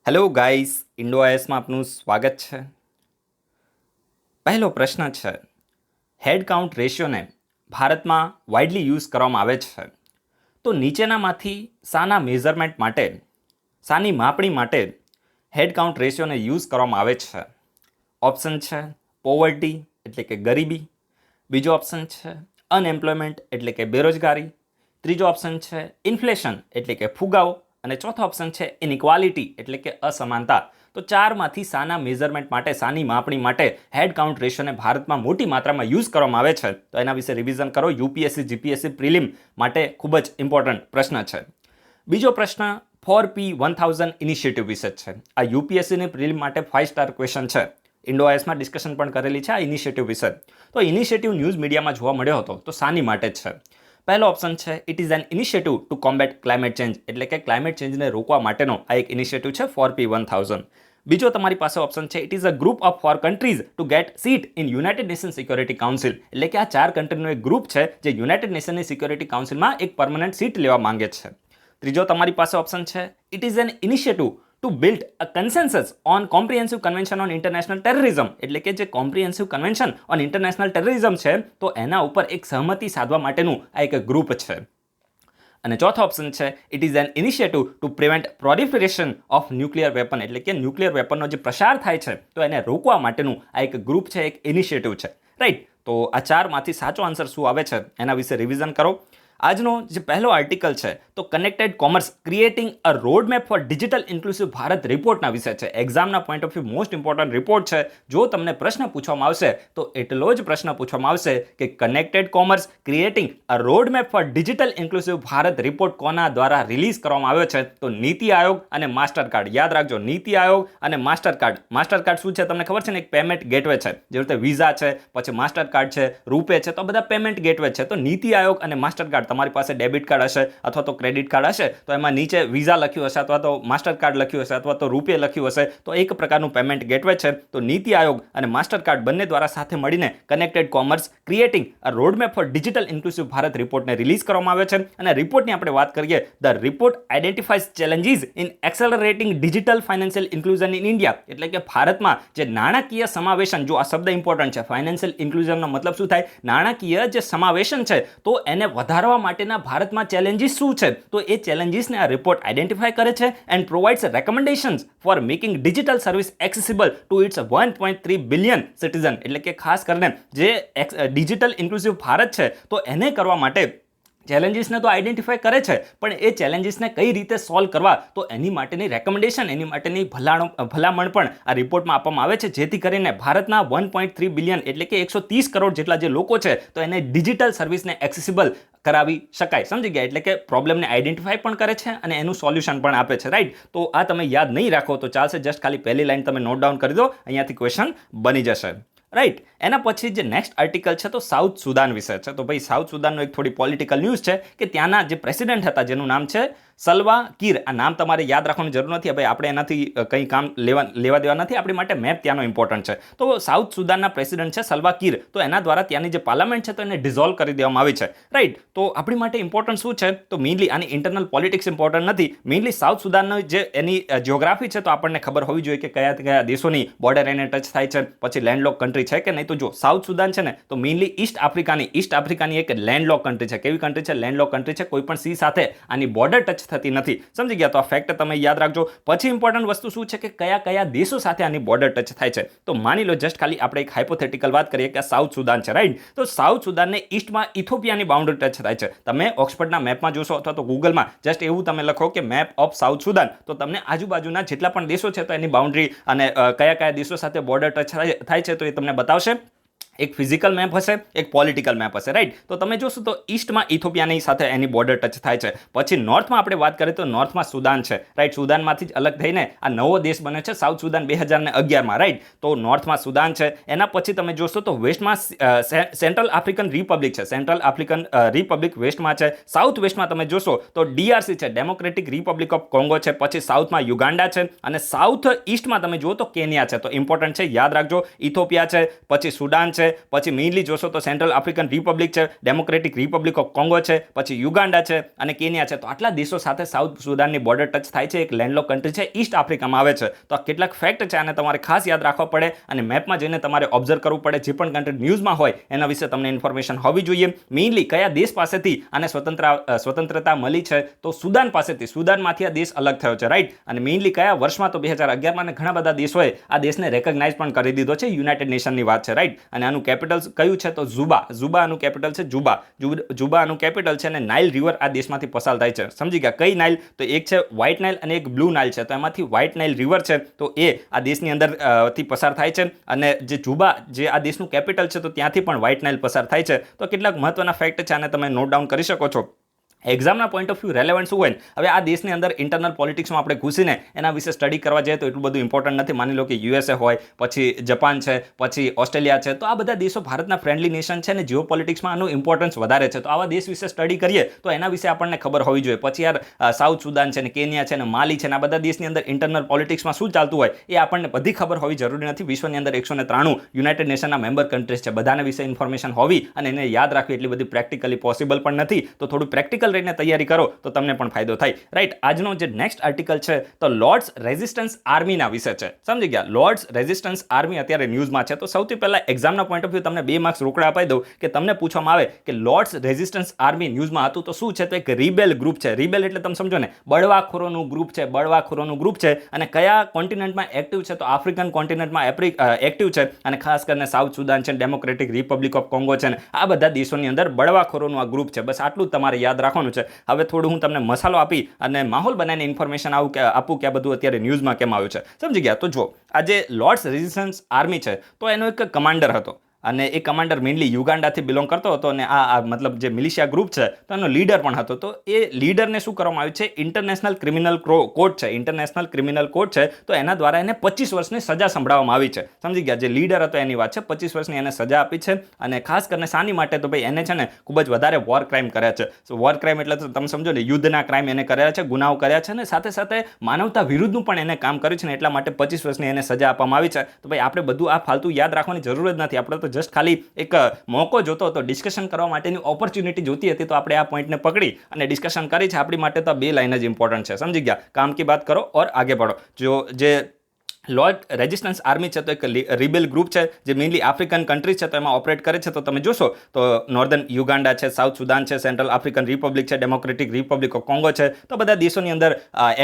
Hello guys, ઇન્ડોઆઈએસમાં આપનું સ્વાગત છે. પહેલો પ્રશ્ન છે, હેડ કાઉન્ટ રેશિયોને ભારતમાં વાઇડલી યુઝ કરવામાં આવે છે તો નીચેનામાંથી શાના મેઝરમેન્ટ માટે, શાની માપણી માટે હેડ કાઉન્ટ રેશિયોને યુઝ કરવામાં આવે છે? ઓપ્શન છે પોવર્ટી એટલે કે ગરીબી, બીજો ઓપ્શન છે અનએમ્પ્લોયમેન્ટ એટલે કે બેરોજગારી, ત્રીજો ઓપ્શન છે ઇન્ફ્લેશન એટલે કે ફુગાવો અને ચોથો ઓપ્શન છે ઇનઇક્વાલિટી એટલે કે અસમાનતા. તો ચારમાંથી શાના મેઝરમેન્ટ માટે, શાની માપણી માટે હેડ કાઉન્ટ રેશિયોને ભારતમાં મોટી માત્રામાં યુઝ કરવામાં આવે છે? તો એના વિશે રિવિઝન કરો. યુપીએસસી જીપીએસસી પ્રિલિમ માટે ખૂબ જ ઇમ્પોર્ટન્ટ પ્રશ્ન છે. બીજો પ્રશ્ન 4P1000 ઇનિશિયેટિવ વિશે છે. આ યુપીએસસીની પ્રિલિમ માટે 5 સ્ટાર ક્વેશ્ચન છે. ઇન્ડોઆઈએસમાં ડિસ્કશન પણ કરેલી છે આ ઇનિશિયેટિવ વિશે. તો ઇનિશિયેટિવ ન્યૂઝ મીડિયામાં જોવા મળ્યો હતો, તો શાની માટે છે? પહેલો ઓપ્શન છે it is an initiative to combat climate change એટલે કે ક્લાઇમેટ ચેન્જને રોકવા માટેનો આ એક ઇનિશિયેટિવ છે 4P1000. બીજો તમારી પાસે ઓપ્શન છે it is a group of 4 countries two gate sit in United nation security council એટલે કે આ 4 કન્ટ્રીનું એક ગ્રુપ છે જે યુનાઇટેડ નેશનની સિક્યોરિટી કાઉન્સિલમાં એક પરમનન્ટ સીટ લેવા માંગે છે. ત્રીજો તમારી પાસે ઓપ્શન છે it is an initiative to build a consensus on comprehensive convention on international terrorism એટલે કે જે comprehensive convention on international terrorism છે તો એના ઉપર એક સહમતિ સાધવા માટેનું આ એક ગ્રુપ છે. અને ચોથો ઓપ્શન છે it is an initiative to prevent proliferation of nuclear weapon એટલે કે ન્યુક્લિયર વેપનનો જે પ્રસાર થાય છે તો એને રોકવા માટેનું આ એક ગ્રુપ છે, એક ઇનિશિયેટિવ છે. રાઈટ, તો આ ચારમાંથી સાચો આન્સર શું આવે છે એના વિશે રિવિઝન કરો. આજનો જે પહેલો આર્ટિકલ છે તો connected commerce creating a road map for digital inclusive Bharat રિપોર્ટના વિશે છે. એક્ઝામના point of view most important report છે. જો તમને પ્રશ્ન પૂછવામાં આવશે તો એટલો જ પ્રશ્ન પૂછવામાં આવશે કે connected commerce creating a road map for digital inclusive Bharat report કોના દ્વારા રિલીઝ કરવામાં આવ્યો છે? તો નીતિ આયોગ અને માસ્ટર કાર્ડ. યાદ રાખજો, નીતિ આયોગ અને માસ્ટર કાર્ડ. માસ્ટર કાર્ડ શું છે તમને ખબર છે ને? એક પેમેન્ટ ગેટવે છે. જે રીતે વિઝા છે, પછી માસ્ટર કાર્ડ છે, રૂપે છે, તો બધા પેમેન્ટ ગેટવે છે. તો નીતિ આયોગ અને માસ્ટર કાર્ડ, તમારી પાસે ડેબિટ કાર્ડ હશે અથવા તો ક્રેડિટ કાર્ડ હશે તો એમાં નીચે વિઝા લખ્યું હશે અથવા તો માસ્ટર કાર્ડ લખ્યું હશે અથવા તો રૂપે લખ્યું હશે, તો એક પ્રકારનું પેમેન્ટ ગેટવે છે. તો નીતિ આયોગ અને માસ્ટર કાર્ડ બંને દ્વારા સાથે મળીને connected commerce creating a roadmap for digital inclusive Bharat રિપોર્ટને રિલીઝ કરવામાં આવ્યો છે. અને રિપોર્ટની આપણે વાત કરીએ, the report identifies challenges in accelerating digital financial inclusion in India એટલે કે ભારતમાં જે નાણાકીય સમાવેશન, જો આ શબ્દ ઇમ્પોર્ટન્ટ છે, ફાઇનાન્શિયલ ઇન્ક્લુઝનનો મતલબ શું થાય? નાણાકીય જે સમાવેશન છે તો એને વધારવા માટેના ભારતમાં ચેલેન્જીસ શું છે? તો એ ચેલેન્જીસને આ રિપોર્ટ આઇડેન્ટિફાય કરે છે and provides recommendations for making digital service accessible to its 1.3 billion citizen એટલે કે ખાસ કરીને જે ડિજિટલ ઇન્ક્લુસિવ ભારત છે તો એને કરવા માટે ચેલેન્જીસને તો આઈડેન્ટિફાય કરે છે, પણ એ ચેલેન્જીસને કઈ રીતે સોલ્વ કરવા તો એની માટેની રેકમેન્ડેશન, એની માટેની ભલામણ પણ આ રિપોર્ટમાં આપવામાં આવે છે, જેથી કરીને ભારતના 1.3 બિલિયન એટલે કે 130 કરોડ જેટલા જે લોકો છે તો એને ડિજિટલ સર્વિસને એક્સેસિબલ કરાવી શકાય. સમજી ગયા? એટલે કે પ્રોબ્લેમને આઈડેન્ટિફાય પણ કરે છે અને એનું સોલ્યુશન પણ આપે છે. રાઈટ, તો આ તમે યાદ નહીં રાખો તો ચાલશે, જસ્ટ ખાલી પહેલી લાઈન તમે નોટ ડાઉન કરી દો, અહીંયાથી ક્વેશ્ચન બની જશે. રાઈટ, એના પછી જે નેક્સ્ટ આર્ટિકલ છે તો સાઉથ સુદાન વિશે છે. તો ભાઈ સાઉથ સુદાનનો એક થોડી પોલિટિકલ ન્યૂઝ છે કે ત્યાંના જે પ્રેસિડેન્ટ હતા જેનું નામ છે સલ્વા કીર. આ નામ તમારે યાદ રાખવાની જરૂર નથી, ભાઈ આપણે એનાથી કંઈ કામ લેવા દેવા નથી, આપણી માટે મેપ ત્યાંનો ઇમ્પોર્ટન્ટ છે. તો સાઉથ સુદાનના પ્રેસિડેન્ટ છે સલ્વા કીર, તો એના દ્વારા ત્યાંની જે પાર્લામેન્ટ છે તો એને ડિઝોલ્વ કરી દેવામાં આવી છે. રાઈટ, તો આપણી માટે ઇમ્પોર્ટન્ટ શું છે? તો મેઇનલી આની ઇન્ટરનલ પોલિટિક્સ ઇમ્પોર્ટન્ટ નથી, મેઇનલી સાઉથ સુદાનનો જે એની જિયોગ્રાફી છે તો આપણને ખબર હોવી જોઈએ કે કયા કયા દેશોની બોર્ડર એને ટચ થાય છે, પછી લેન્ડલોક કન્ટ્રી છે કે નહીં. તો જો સાઉથ સુદાન છે ને તો મેઇનલી ઈસ્ટ આફ્રિકાની એક લેન્ડલોક કન્ટ્રી છે. કેવી કન્ટ્રી છે? લેન્ડલોક કન્ટ્રી છે. કોઈ પણ સી સાથે આની બોર્ડર ટચ થતી નથી. સમજી ગયા? તો આ ફેક્ટ તમે યાદ રાખજો. પછી ઇમ્પોર્ટન્ટ વસ્તુ શું છે કે કયા કયા દેશો સાથે આની બોર્ડર ટચ થાય છે. તો માની લો જસ્ટ ખાલી આપણે એક હાઇપોથેટિકલ વાત કરીએ કે સાઉથ સુદાન છે. રાઈટ, તો સાઉથ સુદાનને ઈસ્ટમાં ઇથોપિયાની બાઉન્ડરી ટચ થાય છે. તમે ઓક્સફર્ડના મેપમાં જોશો અથવા તો ગૂગલમાં જસ્ટ એવું તમે લખો કે મેપ ઓફ સાઉથ સુદાન, તો તમને આજુબાજુના જેટલા પણ દેશો છે તો એની બાઉન્ડરી અને કયા કયા દેશો સાથે બોર્ડર ટચ થાય છે તો એ તમને બતાવશે. એક ફિઝિકલ મેપ હશે, એક પોલિટિકલ મેપ હશે. રાઈટ, તો તમે જોશો તો ઈસ્ટમાં ઇથોપિયાની સાથે એની બોર્ડર ટચ થાય છે. પછી નોર્થમાં આપણે વાત કરીએ તો નોર્થમાં સુદાન છે. રાઈટ, સુદાનમાંથી જ અલગ થઈને આ નવો દેશ બને છે સાઉથ સુદાન 2011માં. રાઈટ, તો નોર્થમાં સુદાન છે. એના પછી તમે જોશો તો વેસ્ટમાં સેન્ટ્રલ આફ્રિકન રિપબ્લિક છે. સેન્ટ્રલ આફ્રિકન રિપબ્લિક વેસ્ટમાં છે. સાઉથ વેસ્ટમાં તમે જોશો તો DRC છે, ડેમોક્રેટિક રિપબ્લિક ઓફ કોંગો છે. પછી સાઉથમાં યુગાન્ડા છે અને સાઉથ ઈસ્ટમાં તમે જુઓ તો કેન્યા છે. તો ઇમ્પોર્ટન્ટ છે, યાદ રાખજો. ઇથોપિયા છે, પછી સુદાન છે, છે, પછી મેઇનલી જોશો તો સેન્ટ્રલ આફ્રિકન રિપબ્લિક છે, ડેમોક્રેટિક રિપબ્લિક ઓફ કોંગો છે, પછી યુગાન્ડા છે અને કેન્યા છે. તો આટલા દેશો સાથે સાઉથ સુદાનની બોર્ડર ટચ થાય છે. એક લેન્ડલોક કન્ટ્રી છે, ઈસ્ટ આફ્રિકામાં આવે છે. તો આ કેટલાક ફેક્ટ છે અને તમારે ખાસ યાદ રાખવા પડે અને મેપમાં જઈને તમારે ઓબ્ઝર્વ કરવું પડે. જે પણ કન્ટ્રી ન્યૂઝમાં હોય એના વિશે તમને ઇન્ફોર્મેશન હોવી જોઈએ. મેઇનલી કયા દેશ પાસેથી આને સ્વતંત્રતા મળી છે, તો સુદાન પાસેથી. સુદાનમાંથી આ દેશ અલગ થયો છે, રાઈટ. અને મેઇનલી કયા વર્ષમાં, તો 2011માં ઘણા બધા દેશોએ આ દેશને રેકગ્નાઇઝ પણ કરી દીધો છે. યુનાઇટેડ નેશનની વાત છે, રાઈટ. અને આનું કેપિટલ કયું છે, તો જુબા આનું કેપિટલ છે. જુબા આનું કેપિટલ છે. અને નાઇલ રિવર આ દેશમાંથી પસાર થાય છે. સમજી ગયા? કઈ નાઇલ? તો એક છે વ્હાઇટ નાઇલ અને એક બ્લુ નાઇલ છે. તો એમાંથી વ્હાઇટ નાઇલ રિવર છે તો એ આ દેશની અંદર થી પસાર થાય છે. અને જે જુબા જે આ દેશનું કેપિટલ છે, તો ત્યાંથી પણ વ્હાઇટ નાઇલ પસાર થાય છે. તો કેટલાક મહત્વના ફેક્ટ છે અને તમે નોટ ડાઉન કરી શકો છો. એક્ઝામના પોઈન્ટ ઓફ વ્યૂ રેલેવન્ટ શું હોય? હવે આ દેશની અંદર ઇન્ટરનલ પોલિટિક્સમાં આપણે ઘૂસીને એના વિશે સ્ટડી કરવા જઈએ તો એટલું બધું ઇમ્પોર્ટન્ટ નથી. માની લો કે યુએસએ હોય, પછી જપાન છે, પછી ઓસ્ટ્રેલિયા છે. તો આ બધા દેશો ભારતના ફ્રેન્ડલી નેશન છે અને જીઓ પોલિટિક્સમાં આનું ઇમ્પોર્ટન્સ વધારે છે. તો આવા દેશ વિશે સ્ટડી કરીએ તો એના વિશે આપણને ખબર હોવી જોઈએ. પછી યાર સાઉથ સુદાન છે ને, કેન્યા છે ને, માલી છે ને, આ બધા દેશની અંદર ઇન્ટરનલ પોલિટિક્સમાં શું ચાલતું હોય એ આપણને બધી ખબર હોવી જરૂરી નથી. વિશ્વની અંદર 193 યુનાઇટેડ નેશનના મેમ્બર કન્ટ્રીઝ છે. બધાના વિશે ઇન્ફોર્મેશન હોવી અને એને યાદ રાખવી એટલી બધી પ્રેક્ટિકલી પોસિબલ પણ નથી. તો થોડું પ્રેક્ટિકલ રહીને તૈયારી કરો તો તમને પણ ફાયદો થાય, રાઈટ. આજનો જે નેક્સ્ટ આર્ટિકલ છે તો લોર્ડ્સ રેઝિસ્ટન્સ આર્મીના વિશે છે. સમજી ગયા? લોર્ડ્સ રેઝિસ્ટન્સ આર્મી અત્યારે ન્યૂઝમાં છે. તો સૌથી પહેલા એક્ઝામના પોઈન્ટ ઓફ વ્યૂ તમને 2 માર્ક્સ રોકડા અપાઈ દઉં કે તમને પૂછવામાં આવે કે લોર્ડ્સ રેઝિસ્ટન્સ આર્મી ન્યૂઝમાં હતું તો શું છે? તો એક રિબેલ ગ્રુપ છે. રિબેલ એટલે તમે સમજો ને, બળવાખોરોનું ગ્રુપ છે. બળવાખોરોનું ગ્રુપ છે અને કયા કોન્ટિનેન્ટમાં એક્ટિવ છે? તો આફ્રિકન કોન્ટિનેન્ટમાં એક્ટિવ છે અને ખાસ કરીને સાઉથ સુદાન છે, ડેમોક્રેટિક રિપબ્લિક ઓફ કોંગો છે ને, આ બધા દેશોની અંદર બળવાખોરોનું આ ગ્રુપ છે. બસ આટલું જ તમારે યાદ રાખવાનું છે. હવે થોડું હું તમને મસાલો આપી અને માહોલ બનાવીને ઇન્ફોર્મેશન આપું કે આ બધું અત્યારે ન્યૂઝમાં કેમ આવ્યું છે. સમજી ગયા? તો જો આ જે લોર્ડ્સ રેઝિસ્ટન્સ આર્મી છે તો એનો એક કમાન્ડર હતો અને એ કમાન્ડર મેઇનલી યુગાન્ડાથી બિલોંગ કરતો હતો અને આ મતલબ જે મિલિશિયા ગ્રુપ છે તો એનો લીડર પણ હતો. તો એ લીડરને શું કરવામાં આવ્યું છે? ઇન્ટરનેશનલ ક્રિમિનલ કોર્ટ છે. ઇન્ટરનેશનલ ક્રિમિનલ કોર્ટ છે તો એના દ્વારા એને 25 વર્ષની સજા સંભળાવવામાં આવી છે. સમજી ગયા? જે લીડર હતો એની વાત છે. 25 વર્ષની એને સજા આપી છે અને ખાસ કરીને શાની માટે? તો ભાઈ એને છે ને ખૂબ જ વધારે વોર ક્રાઇમ કર્યા છે. સો વોર ક્રાઇમ એટલે તો તમે સમજો ને, યુદ્ધના ક્રાઇમ એને કર્યા છે, ગુનાઓ કર્યા છે અને સાથે સાથે માનવતા વિરુદ્ધનું પણ એને કામ કર્યું છે ને એટલા માટે 25 વર્ષની એને સજા આપવામાં આવી છે. તો ભાઈ આપણે બધું આ ફાલતુ યાદ રાખવાની જરૂર જ નથી. આપણે તો જસ્ટ ખાલી એક મોકો જોતો હતો, ડિસ્કશન કરવા માટેની ઓપોર્ચ્યુનિટી જોતી હતી તો આપણે આ પોઈન્ટને પકડી અને ડિસ્કશન કરી છે. આપણી માટે તો 2 લાઈન જ ઇમ્પોર્ટન્ટ છે. સમજી ગયા? કામ કી બાત કરો ઓર આગે बढ़ो. જો જે લોર્ડ રેઝિસ્ટન્સ આર્મી છે તો એક રિબેલ ગ્રુપ છે જે મેઇનલી આફ્રિકન કન્ટ્રીઝ છે તો એમાં ઓપરેટ કરે છે. તો તમે જોશો તો નોર્ધન યુગાન્ડા છે, સાઉથ સુદાન છે, સેન્ટ્રલ આફ્રિકન રિપબ્લિક છે, ડેમોક્રેટિક રિપબ્લિક ઓફ કોંગો છે. તો બધા દેશોની અંદર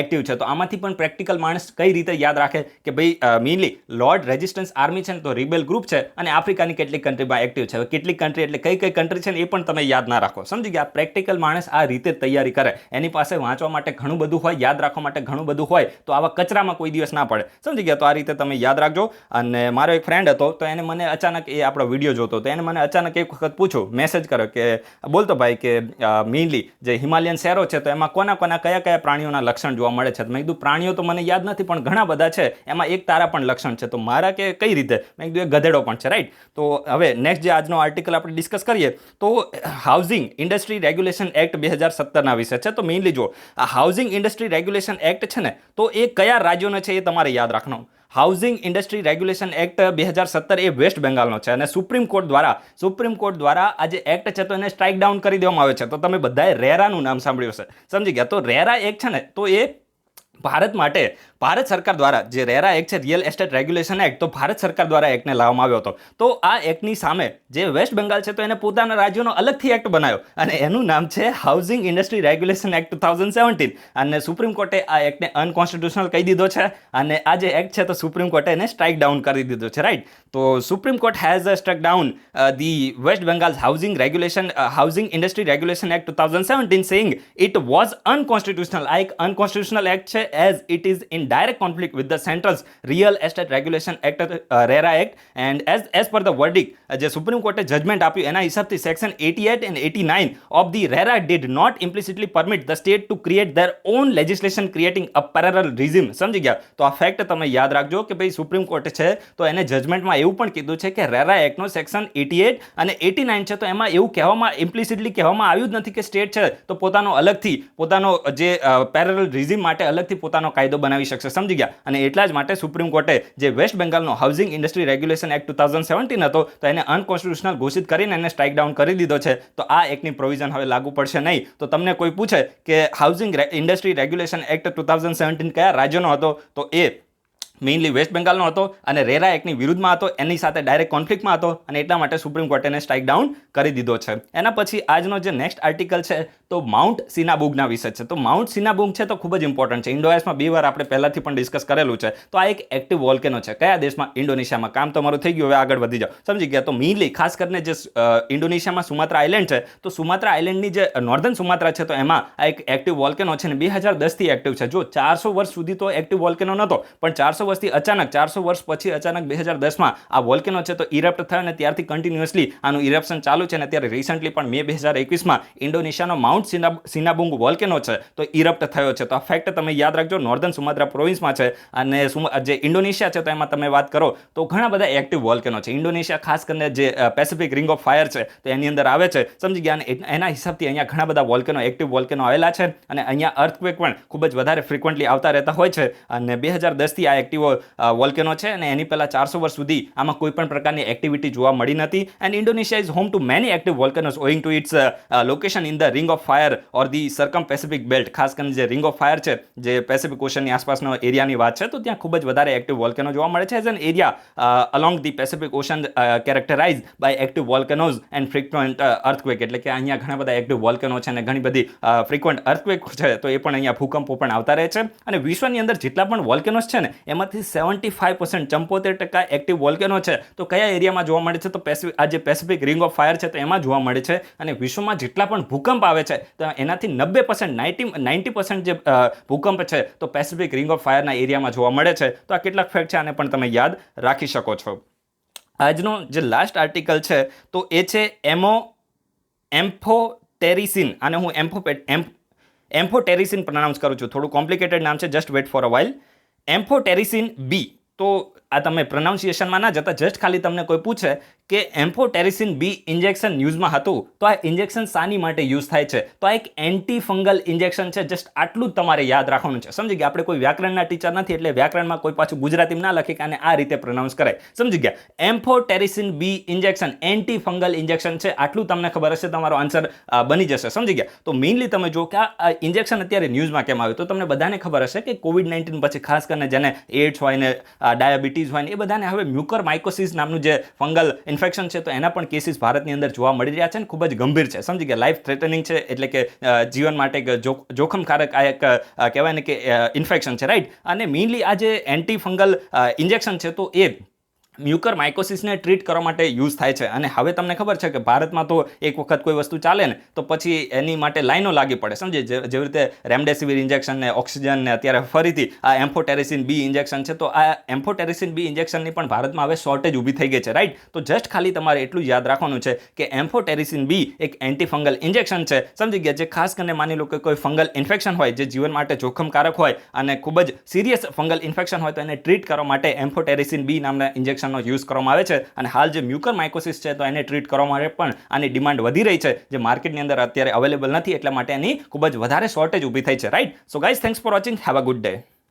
એક્ટિવ છે. તો આમાંથી પણ પ્રેક્ટિકલ માણસ કઈ રીતે યાદ રાખે કે ભાઈ મેઇનલી લોર્ડ રેઝિસ્ટન્સ આર્મી છે ને તો રિબેલ ગ્રુપ છે અને આફ્રિકાની કેટલીક કન્ટ્રીમાં એક્ટિવ છે. કેટલીક કન્ટ્રી એટલે કઈ કઈ કન્ટ્રી છે ને એ પણ તમે યાદ ના રાખો. સમજી ગયા? પ્રેક્ટિકલ માણસ આ રીતે તૈયારી કરે. એની પાસે વાંચવા માટે ઘણું બધું હોય, યાદ રાખવા માટે ઘણું બધું હોય તો આવા કચરામાં કોઈ દિવસ ના પડે. સમજી ગયા? તો આ રીતે તમે યાદ રાખજો. અને મારો એક ફ્રેન્ડ હતો તો એને મને અચાનક એ આપણો વિડીયો જોતો તો એને મને અચાનક એક વખત પૂછ્યું, મેસેજ કર્યો કે બોલતો ભાઈ કે મેઇનલી જે હિમાલયન શહેરો છે તો એમાં કોના કયા કયા પ્રાણીઓના લક્ષણ જોવા મળે છે? મેં કીધું પ્રાણીઓ તો મને યાદ નથી પણ ઘણા બધા છે, એમાં એક તારા પણ લક્ષણ છે. તો મારા કે કઈ રીતે? મેં કીધું એક ગધેડો પણ છે, રાઈટ. તો હવે નેક્સ્ટ જે આજનો આર્ટિકલ આપણે ડિસ્કસ કરીએ તો હાઉસિંગ ઇન્ડસ્ટ્રી રેગ્યુલેશન એક્ટ 2017ના વિશે છે. તો મેઇનલી જો આ હાઉસિંગ ઇન્ડસ્ટ્રી રેગ્યુલેશન એક્ટ છે ને તો એ કયા રાજ્યોનો છે એ તમારે યાદ રાખવાનું. હાઉસિંગ ઇન્ડસ્ટ્રી રેગ્યુલેશન એક્ટ 2017 એ વેસ્ટ બેંગાલનો છે અને સુપ્રીમ કોર્ટ દ્વારા આ જે એક્ટ છે તો એને સ્ટ્રાઇક ડાઉન કરી દેવામાં આવે છે. તો તમે બધાએ રેરાનું નામ સાંભળ્યું હશે. સમજી ગયા? તો રેરા એક્ટ છે ને તો એ ભારત સરકાર દ્વારા જે રેરા એક્ટ છે, રિયલ એસ્ટેટ રેગ્યુલેશન એક્ટ, તો ભારત સરકાર દ્વારા એક્ટને લાવવામાં આવ્યો હતો. તો આ એક્ટની સામે જે વેસ્ટ બેંગાલ છે તો એને પોતાના રાજ્યનો અલગથી એક્ટ બનાવ્યો અને એનું નામ છે હાઉસિંગ ઇન્ડસ્ટ્રી રેગ્યુલેશન એક્ટ 2017 અને સુપ્રીમ કોર્ટે આ એક્ટને અનકોન્સ્ટિટ્યુશનલ કહી દીધો છે અને આ જે એક્ટ છે તો સુપ્રીમ કોર્ટે એને સ્ટ્રાઇક ડાઉન કરી દીધો છે, રાઈટ. તો Supreme Court has struck down the West Bengal Housing Industry Regulation Act 2017 saying it was unconstitutional. આ એક અનકોન્સ્ટિટ્યુશનલ એક્ટ છે as it is in direct conflict with the central's real estate regulation act, RERA act, and as per the verdict જે supreme કોર્ટે judgement આપ્યું એના હિસાબથી section 88 and 89 of the RERA did not implicitly permit the state to create their own legislation creating a parallel regime. સમજી ગયા? તો આ fact તમે યાદ રાખજો કે ભાઈ સુપ્રીમ કોર્ટ છે તો એને જજમેન્ટમાં એવું પણ કીધું છે કે RERA એક્ટનો સેક્શન 88 અને 89 છે તો એમાં એવું કહેવામાં ઇમ્પ્લિસિટલી કહેવામાં આવ્યું જ નથી કે સ્ટેટ છે તો પોતાનો જે પેરેલલ રિઝીમ માટે અલગથી પોતાનો કાયદો બનાવી શકશે, સમજી ગયા. અને એટલા જ માટે સુપ્રીમ કોર્ટે જે વેસ્ટ બેંગાલનો હાઉસિંગ ઇન્ડસ્ટ્રી રેગ્યુલેશન એક્ટ 2017 હતો તો એને અનકોન્સ્ટિટ્યુશનલ ઘોષિત કરીને એને સ્ટ્રાઇક ડાઉન કરી દીધો છે. તો આ એક્ટની પ્રોવિઝન હવે લાગુ પડશે નહીં. તો તમને કોઈ પૂછે કે હાઉસિંગ ઇન્ડસ્ટ્રી રેગ્યુલેશન એક્ટ 2017 કયા રાજ્યનો હતો, તો એ મેઇનલી વેસ્ટ બેંગાલનો હતો અને રેરા એક્ટની વિરુદ્ધમાં હતો, એની સાથે ડાયરેક્ટ કોન્ફ્લિક્ટમાં હતો અને એટલા માટે સુપ્રીમ કોર્ટે એને સ્ટ્રાઇક ડાઉન કરી દીધો છે. એના પછી આજનો જે નેક્સ્ટ આર્ટિકલ છે તો માઉન્ટ સિનાબુગના વિશે છે. તો માઉન્ટ સિનાબુગ છે તો ખૂબ જ ઇમ્પોર્ટન્ટ છે. ઇન્ડોઆઇસમાં 2 વાર આપણે પહેલાથી પણ ડિસ્કસ કરેલું છે. તો આ એક એક્ટિવ વોલ્કેનો છે. કયા દેશમાં? ઇન્ડોનેશિયામાં. કામ તમારું થઈ ગયું, હવે આગળ વધી જાઓ, સમજી ગયા. તો મેઇનલી ખાસ કરીને જે ઇન્ડોનેશિયામાં સુમાત્રા આઇલેન્ડ છે તો સુમાત્રા આઇલેન્ડની જે નોર્ધન સુમાત્રા છે તો એમાં આ એક એક્ટિવ વોલ્કેનો છે ને 2010થી એક્ટિવ છે. જો 400 વર્ષ સુધી તો એક્ટિવ વોલ્કેનો નહોતો, પણ 400 વર્ષથી અચાનક 400 વર્ષ પછી અચાનક 2010માં આ વોલ્કેનો છે તો ઇરપ્ટ થયો અને ત્યારથી કન્ટિન્યુઅસલી આનું ઇરપ્શન ચાલુ છે. અને ત્યારે રિસન્ટલી પણ મે 2021માં ઇન્ડોનેશિયાનો માઉન્ટ સિનાબુંગ વોલ્કેનો છે તો ઇરપ્ટ થયો છે. તો આ ફેક્ટ તમે યાદ રાખજો, નોર્ધન સુમાત્રા પ્રોવિન્સમાં છે. અને જે ઇન્ડોનેશિયા છે તો એમાં તમે વાત કરો તો ઘણા બધા એક્ટિવ વોલ્કેનો છે. ઇન્ડોનેશિયા ખાસ કરીને જે પેસિફિક રિંગ ઓફ ફાયર છે તો એની અંદર આવે છે, સમજી ગયા. અને એના હિસાબથી અહીંયા ઘણા બધા વોલ્કેનો, એક્ટિવ વોલ્કેનો આવેલા છે અને અહીંયા અર્થક્વેક પણ ખૂબ જ વધારે ફ્રિકવન્ટલી આવતા રહેતા હોય છે. અને 2010થી આ એક્ટિવ વોલ્કેનો છે અને એની પહેલા 400 વર્ષ સુધી આમાં કોઈ પણ પ્રકારની એક્ટિવિટી જોવા મળી નથી. And Indonesia is home to many active volcanoes owing to its location in the ring of fire or the circum Pacific belt. ખાસ કરીને જે રિંગ ઓફ ફાયર છે, જે પેસિફિક ઓશનની આસપાસનો એરિયાની વાત છે તો ત્યાં ખૂબ જ વધારે એક્ટિવ વોલ્કેનો જોવા મળે છે. As an area along the Pacific ocean characterize by active volcanoes and frequent earthquake. એટલે કે અહીંયા ઘણા બધા એક્ટિવ વોલ્કેનો છે અને ઘણી બધી ફ્રિક્વન્ટ અર્થક્વેક છે તો એ પણ અહીંયા ભૂકંપો પણ આવતા રહે છે. અને વિશ્વની અંદર જેટલા પણ વોલ્કેનોઝ છે ને એમાંથી 75% 74% એક્ટિવ વોલ્કેનો છે તો કયા એરિયામાં જોવા મળે છે? તો આ જે પેસિફિક રિંગ ઓફ ફાયર છે તો એમાં જોવા મળે છે. અને વિશ્વમાં જેટલા પણ ભૂકંપ આવે છે તો એનાથી 90% જે ભૂકંપ છે તો પેસિફિક રિંગ ઓફ ફાયરના એરિયામાં જોવા મળે છે. તો આ કેટલાક ફેક્ટ છે, આને પણ તમે યાદ રાખી શકો છો. આજનો જે લાસ્ટ આર્ટિકલ છે તો એ છે એમ્ફોટેરિસિન. આને હું એમ્ફોટેરિસિન પ્રોનાઉન્સ કરું છું, થોડું કોમ્પ્લિકેટેડ નામ છે, just wait for a while. Amphotericin B. તો આ તમે પ્રોનાઉન્સિએશનમાં ના જતા, જસ્ટ ખાલી તમને કોઈ પૂછે કે એમ્ફોટેરિસિન બી ઇન્જેક્શન ન્યૂઝમાં હતું તો આ ઇન્જેક્શન શાની માટે યુઝ થાય છે? તો આ એક એન્ટી ફંગલ ઇન્જેક્શન છે. જસ્ટ આટલું જ તમારે યાદ રાખવાનું છે, સમજી ગયા. આપણે કોઈ વ્યાકરણના ટીચર નથી એટલે વ્યાકરણમાં કોઈ પાછું ગુજરાતીમાં ના લખે કે આને આ રીતે પ્રોનાઉન્સ કરાય, સમજી ગયા. એમ્ફોટેરિસિન બી ઇન્જેક્શન એન્ટી ફંગલ ઇન્જેક્શન છે, આટલું તમને ખબર હશે, તમારો આન્સર બની જશે, સમજી ગયા. તો મેઇનલી તમે જો કે આ ઇન્જેક્શન અત્યારે ન્યૂઝમાં કેમ આવ્યું? તો તમને બધાને ખબર હશે કે કોવિડ-19 પછી ખાસ કરીને જેને એડ્સ હોય ને ડાયાબિટીઝ હોય ને એ બધાને હવે મ્યુકર માઇકોસિસ નામનું જે ફંગલ ઇન્ફેક્શન છે તો એના પણ કેસીસ ભારતની અંદર જોવા મળી રહ્યા છે અને ખૂબ જ ગંભીર છે, સમજી ગયા. લાઈફ થ્રેટનિંગ છે, એટલે કે જીવન માટે જોખમકારક આ એક કહેવાય ને કે ઇન્ફેક્શન છે, રાઈટ. અને મેઇનલી આ જે એન્ટી ફંગલ ઇન્જેક્શન છે તો એ મ્યુકર માઇકોસિસને ટ્રીટ કરવા માટે યુઝ થાય છે. અને હવે તમને ખબર છે કે ભારતમાં તો એક વખત કોઈ વસ્તુ ચાલે ને તો પછી એની માટે લાઈનો લાગી પડે, સમજે. જેવી રીતે રેમડેસિવિર ઇન્જેક્શન ને ઓક્સિજન ને અત્યારે ફરીથી આ એમ્ફોટેરિસિન બી ઇન્જેક્શન છે તો આ એમ્ફોટેરિસિન બી ઇન્જેક્શનની પણ ભારતમાં હવે શોર્ટેજ ઊભી થઈ ગઈ છે, રાઈટ. તો જસ્ટ ખાલી તમારે એટલું જ યાદ રાખવાનું છે કે એમ્ફોટેરિસિન બી એક એન્ટી ફંગલ ઇન્જેક્શન છે, સમજી ગયા. જે ખાસ કરીને માની લો કે કોઈ ફંગલ ઇન્ફેક્શન હોય જે જીવન માટે જોખમકારક હોય અને ખૂબ જ સિરિયસ ફંગલ ઇન્ફેક્શન હોય તો એને ટ્રીટ કરવા માટે એમ્ફોટેરિસિન બી નામના ઇન્જેક્શન યુઝ કરવામાં આવે છે. અને હાલ જે મ્યુકર માઇકોસિસ છે તો એને ટ્રીટ કરવા માટે પણ આની ડિમાન્ડ વધી રહી છે, જે માર્કેટની અંદર અત્યારે અવેલેબલ નથી, એટલા માટે એની ખૂબ જ વધારે શોર્ટેજ ઊભી થઈ છે, right. So guys, thanks for watching. Have a good day.